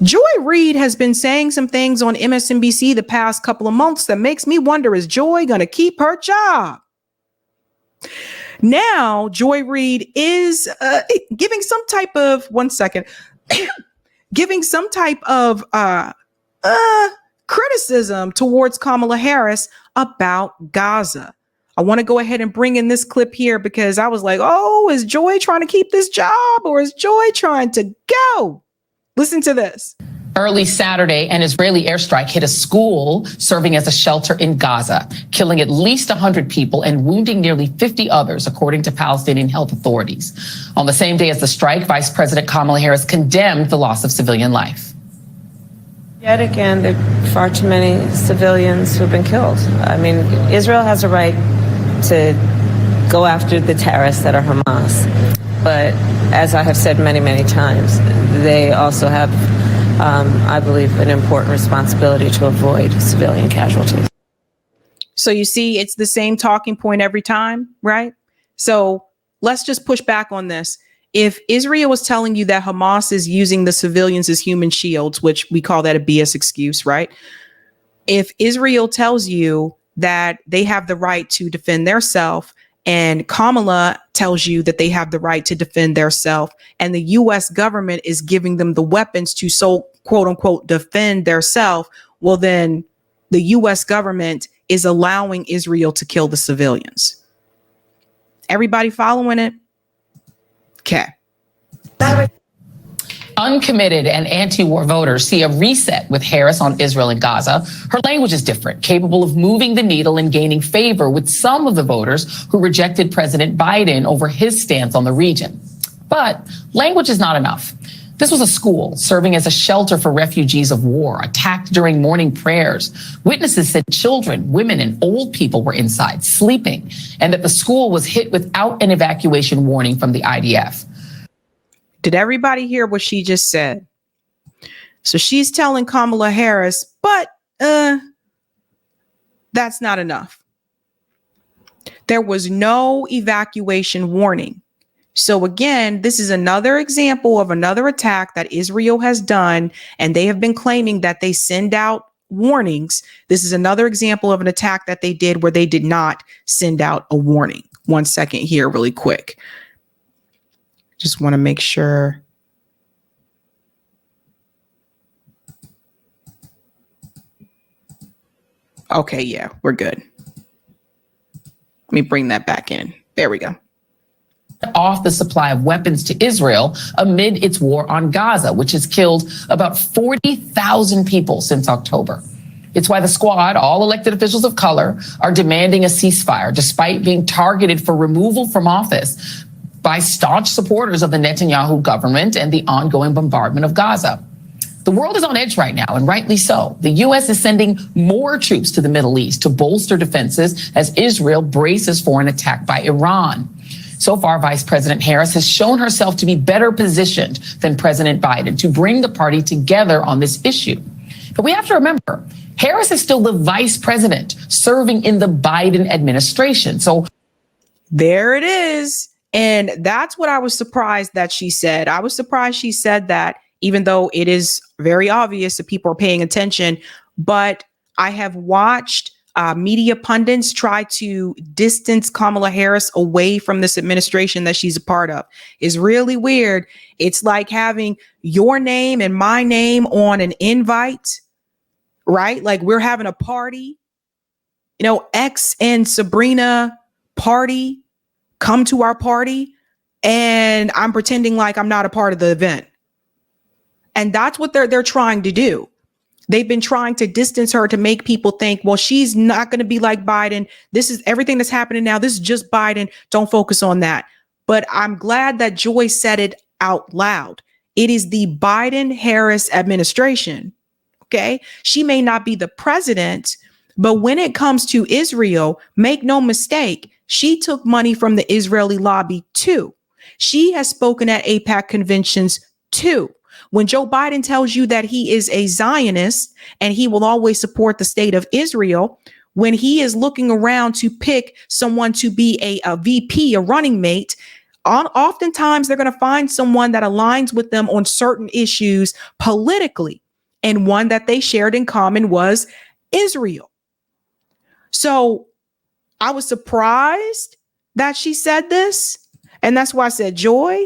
Joy Reid has been saying some things on MSNBC the past couple of months that makes me wonder, is Joy going to keep her job? Now, Joy Reid is giving some type of, giving some type of criticism towards Kamala Harris about Gaza. I want to go ahead and bring in this clip here because I was like, oh, is Joy trying to keep this job or is Joy trying to go? Listen to this. Early Saturday, an Israeli airstrike hit a school serving as a shelter in Gaza, killing at least 100 people and wounding nearly 50 others, according to Palestinian health authorities. On the same day as the strike, Vice President Kamala Harris condemned the loss of civilian life. Yet again, there are far too many civilians who've been killed. I mean, Israel has a right to go after the terrorists that are Hamas. But as I have said many, many times, they also have, I believe, an important responsibility to avoid civilian casualties. So you see, it's the same talking point every time, right? So let's just push back on this. If Israel was telling you that Hamas is using the civilians as human shields, which we call that a BS excuse, right? If Israel tells you that they have the right to defend themselves, and Kamala tells you that they have the right to defend themselves, and the U.S. government is giving them the weapons to, so quote unquote, defend themselves, well, then the U.S. government is allowing Israel to kill the civilians. Everybody following it? Okay. Uncommitted and anti-war voters see a reset with Harris on Israel and Gaza. Her language is different, capable of moving the needle and gaining favor with some of the voters who rejected President Biden over his stance on the region. But language is not enough. This was a school serving as a shelter for refugees of war, attacked during morning prayers. Witnesses said children, women, and old people were inside, sleeping, and that the school was hit without an evacuation warning from the IDF. Did everybody hear what she just said? So she's telling Kamala Harris, but that's not enough. There was no evacuation warning. So again, this is another example of another attack that Israel has done, and they have been claiming that they send out warnings. This is another example of an attack that they did where they did not send out a warning. 1 second here, really quick. Just want to make sure. Okay, yeah, we're good. Let me bring that back in. There we go. Off the supply of weapons to Israel amid its war on Gaza, which has killed about 40,000 people since October. It's why the squad, all elected officials of color, are demanding a ceasefire, despite being targeted for removal from office by staunch supporters of the Netanyahu government and the ongoing bombardment of Gaza. The world is on edge right now, and rightly so. The U.S. is sending more troops to the Middle East to bolster defenses as Israel braces for an attack by Iran. So far, Vice President Harris has shown herself to be better positioned than President Biden to bring the party together on this issue. But we have to remember, Harris is still the vice president serving in the Biden administration. So there it is. And that's what I was surprised that she said. I was surprised she said that, even though it is very obvious that people are paying attention. But I have watched media pundits try to distance Kamala Harris away from this administration that she's a part of. It's really weird. It's like having your name and my name on an invite, right? Like we're having a party, you know, X and Sabrina party. Come to our party and I'm pretending like I'm not a part of the event. And that's what they're trying to do. They've been trying to distance her to make people think, well, she's not going to be like Biden. This is everything that's happening now. This is just Biden. Don't focus on that. But I'm glad that Joy said it out loud. It is the Biden-Harris administration. Okay. She may not be the president, but when it comes to Israel, make no mistake, she took money from the Israeli lobby too. She has spoken at AIPAC conventions too. When Joe Biden tells you that he is a Zionist and he will always support the state of Israel, when he is looking around to pick someone to be a VP, a running mate, oftentimes they're going to find someone that aligns with them on certain issues politically. And one that they shared in common was Israel. So I was surprised that she said this. And that's why I said, Joy,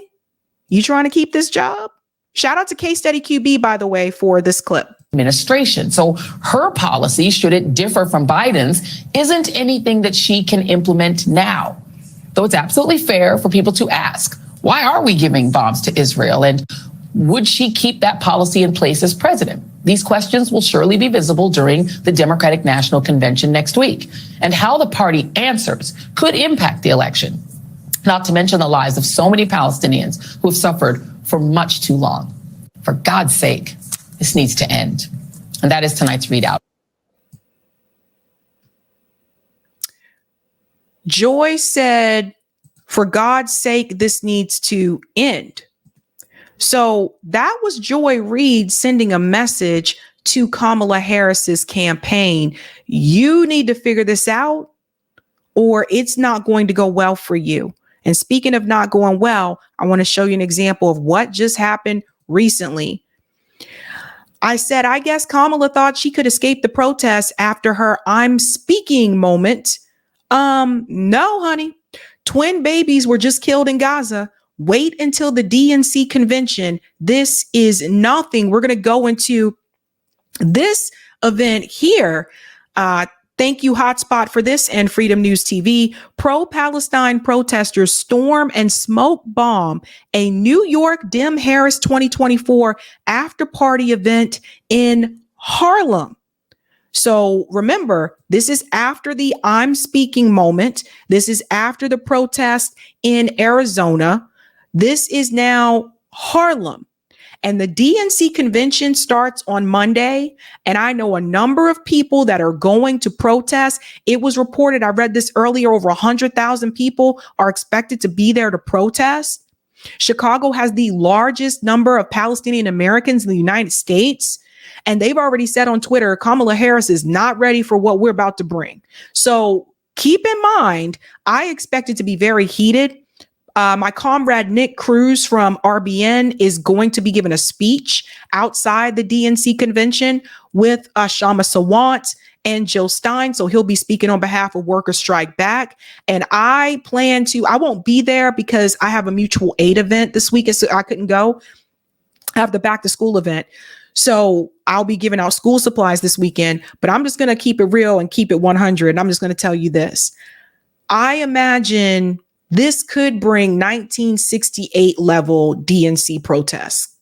you trying to keep this job? Shout out to Case Study QB, by the way, for this clip. Administration. So her policy, should it differ from Biden's, isn't anything that she can implement now. Though it's absolutely fair for people to ask, why are we giving bombs to Israel? And would she keep that policy in place as president? These questions will surely be visible during the Democratic National Convention next week. And how the party answers could impact the election, not to mention the lives of so many Palestinians who have suffered for much too long. For God's sake, this needs to end. And that is tonight's readout. Joy said, for God's sake, this needs to end. So that was Joy Reid sending a message to Kamala Harris's campaign. You need to figure this out or it's not going to go well for you. And speaking of not going well, I want to show you an example of what just happened recently. I said, I guess Kamala thought she could escape the protests after her I'm speaking moment. No, honey. Twin babies were just killed in Gaza. Wait until the DNC convention. This is nothing. We're going to go into this event here. Thank you, Hotspot, for this and Freedom News TV. Pro-Palestine protesters storm and smoke bomb a New York Dem Harris 2024 after party event in Harlem. So remember, this is after the I'm speaking moment. This is after the protest in Arizona. This is now Harlem. And the DNC convention starts on Monday. And I know a number of people that are going to protest. It was reported, I read this earlier, over 100,000 people are expected to be there to protest. Chicago has the largest number of Palestinian Americans in the United States. And they've already said on Twitter, Kamala Harris is not ready for what we're about to bring. So keep in mind, I expect it to be very heated. My comrade Nick Cruz from RBN is going to be giving a speech outside the DNC convention with Shama Sawant and Jill Stein. So he'll be speaking on behalf of Workers Strike Back. And I won't be there because I have a mutual aid event this week. So I couldn't go. I have the back to school event. So I'll be giving out school supplies this weekend, but I'm just going to keep it real and keep it 100. And I'm just going to tell you this. I imagine this could bring 1968 level DNC protests.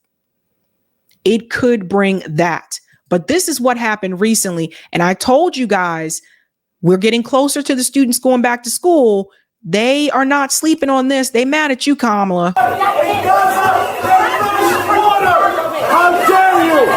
It could bring that. But this is what happened recently. And I told you guys, we're getting closer to the students going back to school. They are not sleeping on this. They mad at you, Kamala. How dare you?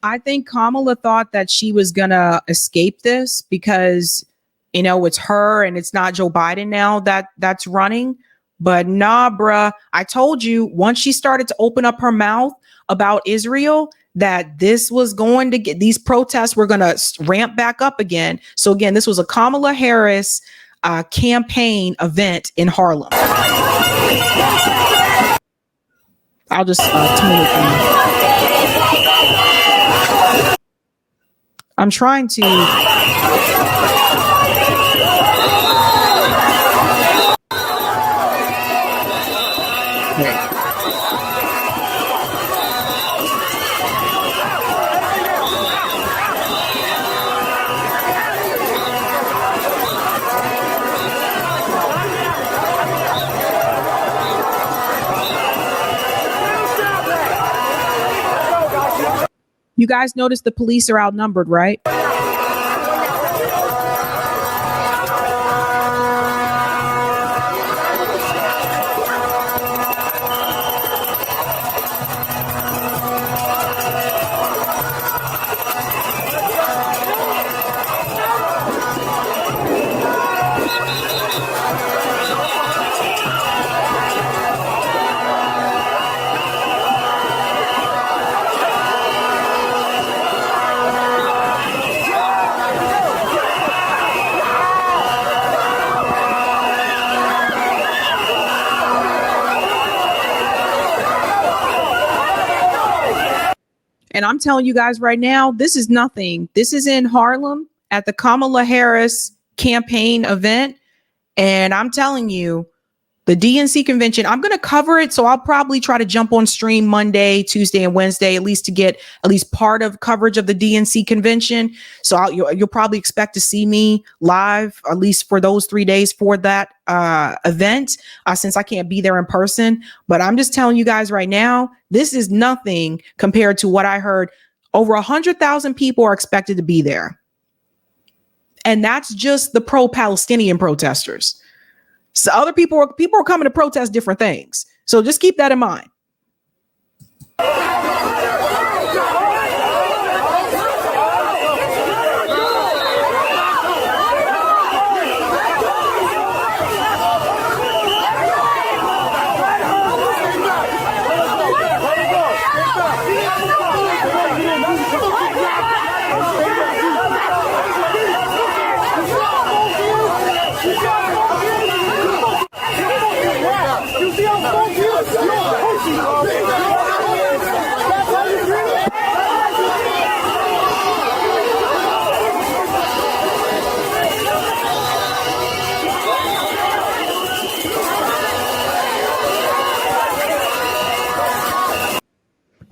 I think Kamala thought that she was going to escape this because, you know, it's her and it's not Joe Biden now that's running. But nah, bruh, I told you once she started to open up her mouth about Israel, that this was going to get, these protests were going to ramp back up again. So again, this was a Kamala Harris campaign event in Harlem. I'll just tune it in. I'm trying to. You guys notice the police are outnumbered, right? And I'm telling you guys right now, this is nothing. This is in Harlem at the Kamala Harris campaign event. And I'm telling you, the DNC convention, I'm going to cover it. So I'll probably try to jump on stream Monday, Tuesday, and Wednesday, at least to get at least part of coverage of the DNC convention. So you'll probably expect to see me live, at least for those 3 days for that event, since I can't be there in person. But I'm just telling you guys right now, this is nothing compared to what I heard. Over 100,000 people are expected to be there. And that's just the pro-Palestinian protesters. So other people are coming to protest different things. So just keep that in mind.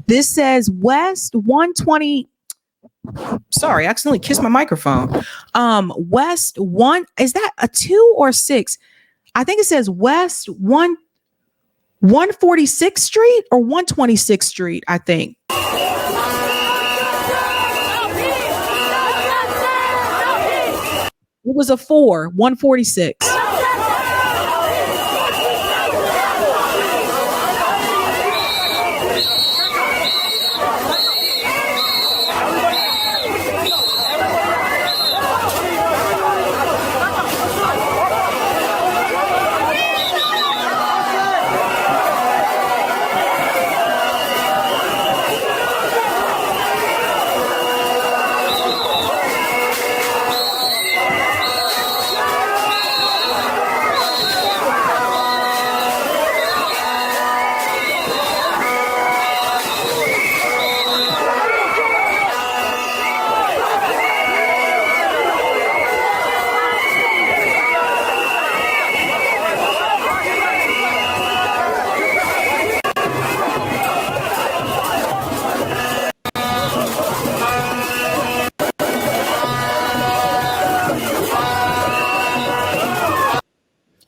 This says West 120. Sorry, I accidentally kissed my microphone. West 1. Is that a 2 or 6? I think it says West 146th Street or 126th Street, I think. It was a 4, 146.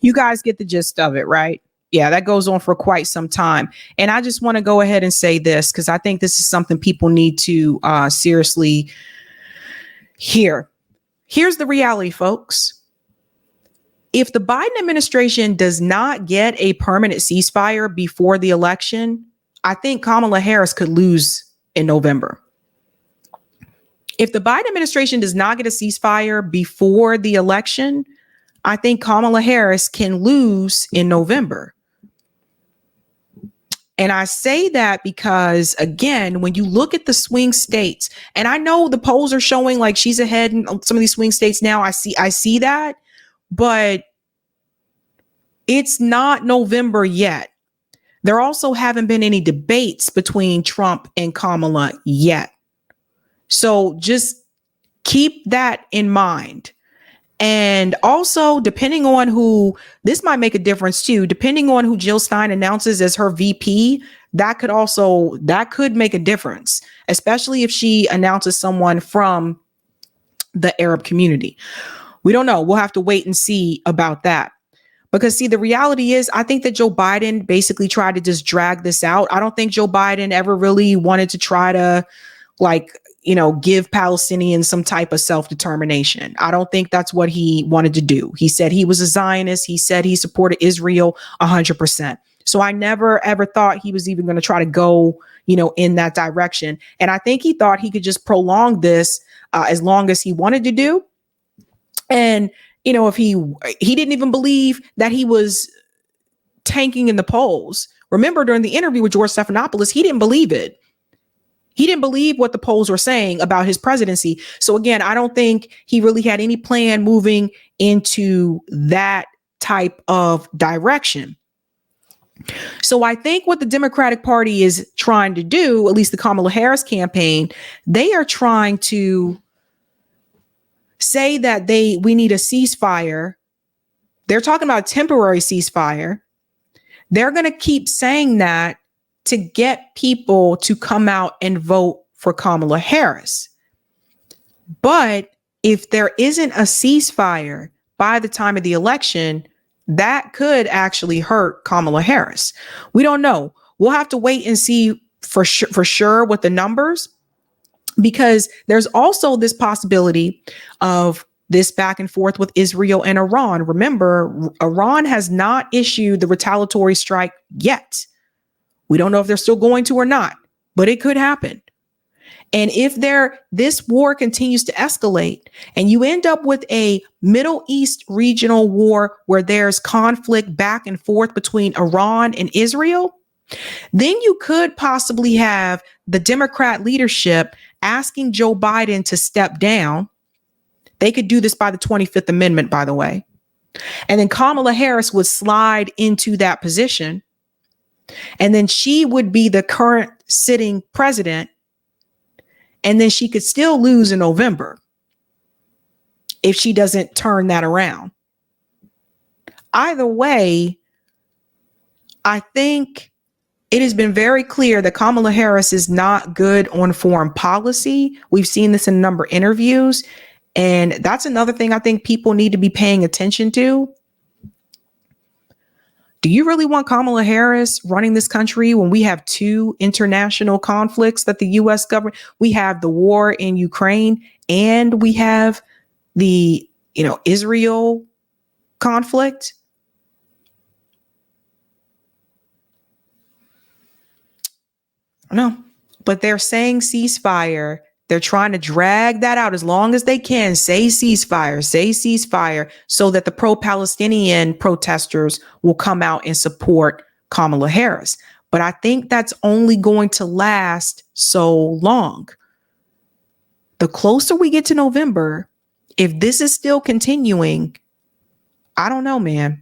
You guys get the gist of it, right? Yeah, that goes on for quite some time. And I just want to go ahead and say this because I think this is something people need to seriously hear. Here's the reality, folks. If the Biden administration does not get a permanent ceasefire before the election, I think Kamala Harris could lose in November. If the Biden administration does not get a ceasefire before the election, I think Kamala Harris can lose in November. And I say that because, again, when you look at the swing states, and I know the polls are showing like she's ahead in some of these swing states now. I see that, but it's not November yet. There also haven't been any debates between Trump and Kamala yet. So just keep that in mind. And also, depending on who, this might make a difference too, depending on who Jill Stein announces as her VP, that could make a difference, especially if she announces someone from the Arab community. We don't know. We'll have to wait and see about that. Because see, the reality is, I think that Joe Biden basically tried to just drag this out. I don't think Joe Biden ever really wanted to try to like, give Palestinians some type of self-determination. I don't think that's what he wanted to do. He said he was a Zionist. He said he supported Israel 100%. So I never, ever thought he was even going to try to go, in that direction. And I think he thought he could just prolong this as long as he wanted to do. And, if he didn't even believe that he was tanking in the polls. Remember, during the interview with George Stephanopoulos, he didn't believe it. He didn't believe what the polls were saying about his presidency. So again, I don't think he really had any plan moving into that type of direction. So I think what the Democratic Party is trying to do, at least the Kamala Harris campaign, they are trying to say that we need a ceasefire. They're talking about a temporary ceasefire. They're going to keep saying that to get people to come out and vote for Kamala Harris. But if there isn't a ceasefire by the time of the election, that could actually hurt Kamala Harris. We don't know. We'll have to wait and see for sure what the numbers, because there's also this possibility of this back and forth with Israel and Iran. Remember, Iran has not issued the retaliatory strike yet. We don't know if they're still going to or not, but it could happen. And if this war continues to escalate and you end up with a Middle East regional war where there's conflict back and forth between Iran and Israel, then you could possibly have the Democrat leadership asking Joe Biden to step down. They could do this by the 25th Amendment, by the way. And then Kamala Harris would slide into that position. And then she would be the current sitting president. And then she could still lose in November if she doesn't turn that around. Either way, I think it has been very clear that Kamala Harris is not good on foreign policy. We've seen this in a number of interviews. And that's another thing I think people need to be paying attention to. Do you really want Kamala Harris running this country when we have two international conflicts that the U.S. government? We have the war in Ukraine and we have the, Israel conflict. No, but they're saying ceasefire. They're trying to drag that out as long as they can. Say ceasefire, so that the pro-Palestinian protesters will come out and support Kamala Harris. But I think that's only going to last so long. The closer we get to November, if this is still continuing, I don't know, man.